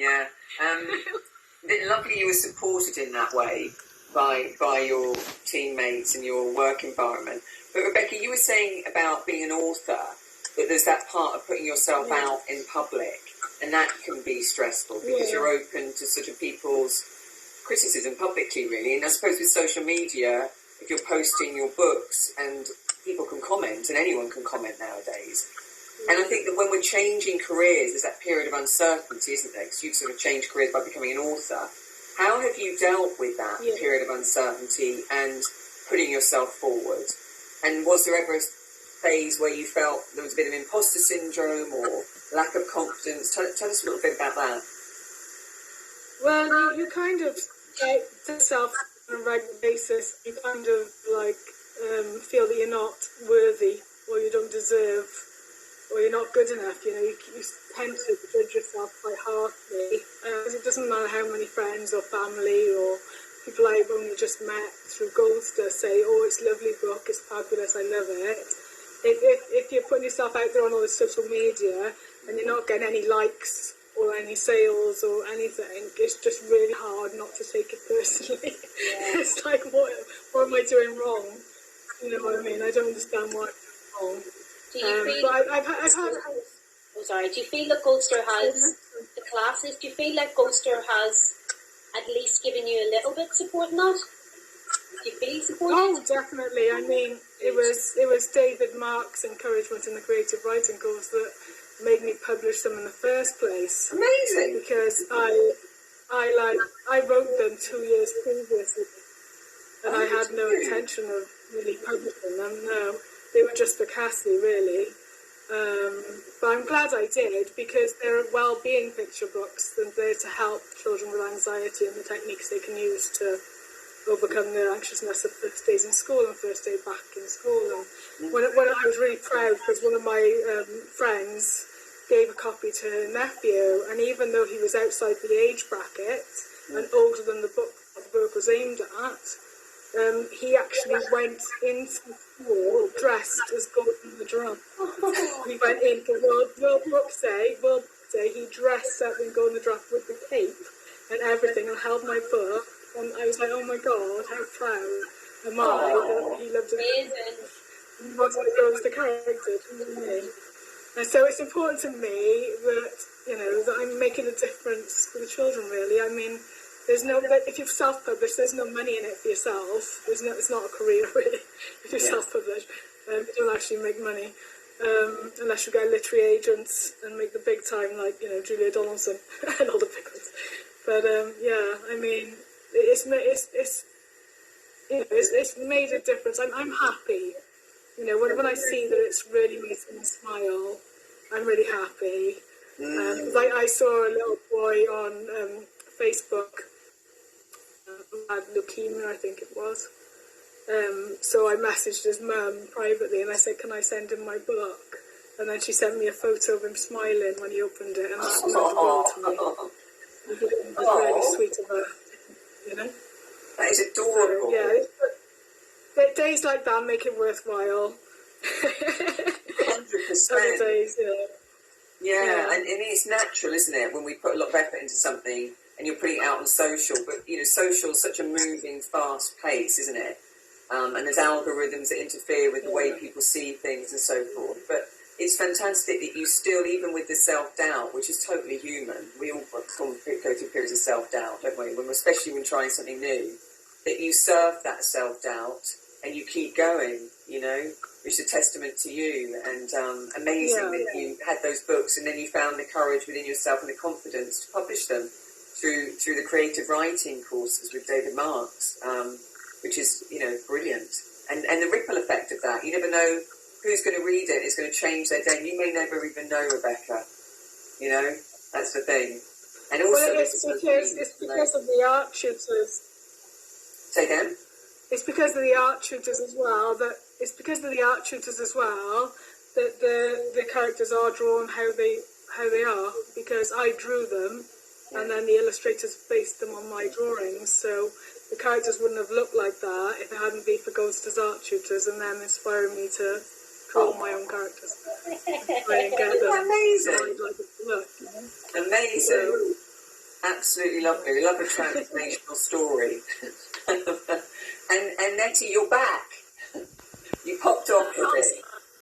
Yeah. Lovely you were supported in that way by your teammates and your work environment. But Rebecca, you were saying about being an author, that there's that part of putting yourself out in public, and that can be stressful because you're open to sort of people's criticism publicly, really. And I suppose with social media, if you're posting your books and people can comment, and anyone can comment nowadays. And I think that when we're changing careers, there's that period of uncertainty, isn't there? Because you've sort of changed careers by becoming an author. How have you dealt with that period of uncertainty and putting yourself forward? And was there ever a phase where you felt there was a bit of imposter syndrome or lack of confidence? Tell us a little bit about that. Well, you kind of get yourself on a regular basis. You kind of like feel that you're not worthy or you don't deserve or you're not good enough. You know, you tend to judge yourself quite harshly. It doesn't matter how many friends or family or people I've only just met through Goldster say, oh, it's a lovely book, it's fabulous, I love it. If you're putting yourself out there on all the social media and you're not getting any likes or any sales or anything, it's just really hard not to take it personally. It's like, what am I doing wrong? You know what I mean? I don't understand what I'm doing wrong. Do you feel? I've had. Oh, sorry. Do you feel that Goldster has the classes? Do you feel like Goldster has at least given you a little bit of support in that? Do you feel supported? Oh, definitely. I mean, it was David Mark's encouragement in the creative writing course that made me publish them in the first place. Amazing. Because I wrote them 2 years previously, and I had no intention of really publishing them. No, they were just for Cassie, really. But I'm glad I did, because they're well-being picture books, and they're to help children with anxiety and the techniques they can use to overcome their anxiousness of first days in school and first day back in school. And when I was really proud, because one of my friends gave a copy to her nephew, and even though he was outside the age bracket and older than the book was aimed at, he actually went into school dressed as Gordon the Drum. He went in for World Book Day, he dressed up in Gordon the Drum with the cape and everything and held my book, and I was like, oh my God, how proud am I that he loved it. He wanted to go as the character, you know what I mean? And so it's important to me that, you know, that I'm making a difference for the children, really. I mean, if you've self-published, there's no money in it for yourself. It's not a career, really, if you self-publish. You don't actually make money, unless you get literary agents and make the big time, like, you know, Julia Donaldson and all the big ones. But, I mean, it's made a difference. I'm happy. You know, when I see that it's really making me smile, I'm really happy. I saw a little boy on Facebook who had leukemia, I think it was. So I messaged his mum privately and I said, can I send him my book? And then she sent me a photo of him smiling when he opened it, and that was the world to me. It was really sweet of her, you know? That is adorable. So, days like that make it worthwhile. 100%. Other days, Yeah, and it's natural, isn't it, when we put a lot of effort into something and you're putting it out on social, but, you know, social is such a moving, fast pace, isn't it? And there's algorithms that interfere with the way people see things and so forth. But it's fantastic that you still, even with the self-doubt, which is totally human, we all go through periods of self-doubt, don't we? Especially when trying something new, that you surf that self-doubt and you keep going, you know, which is a testament to you. And amazing that you had those books and then you found the courage within yourself and the confidence to publish them through the creative writing courses with David Marks, which is, you know, brilliant. And the ripple effect of that, you never know who's going to read it. It's going to change their day. You may never even know, Rebecca. You know, that's the thing. And also, it's because of the art tutors. Say again? It's because of the art tutors as well that the characters are drawn how they are, because I drew them and then the illustrators based them on my drawings, so the characters wouldn't have looked like that if it hadn't been for Goldster's art tutors and them inspiring me to draw my own characters. Amazing. Look, you know? Amazing. Absolutely lovely. We love a transformational story. And Nettie, you're back.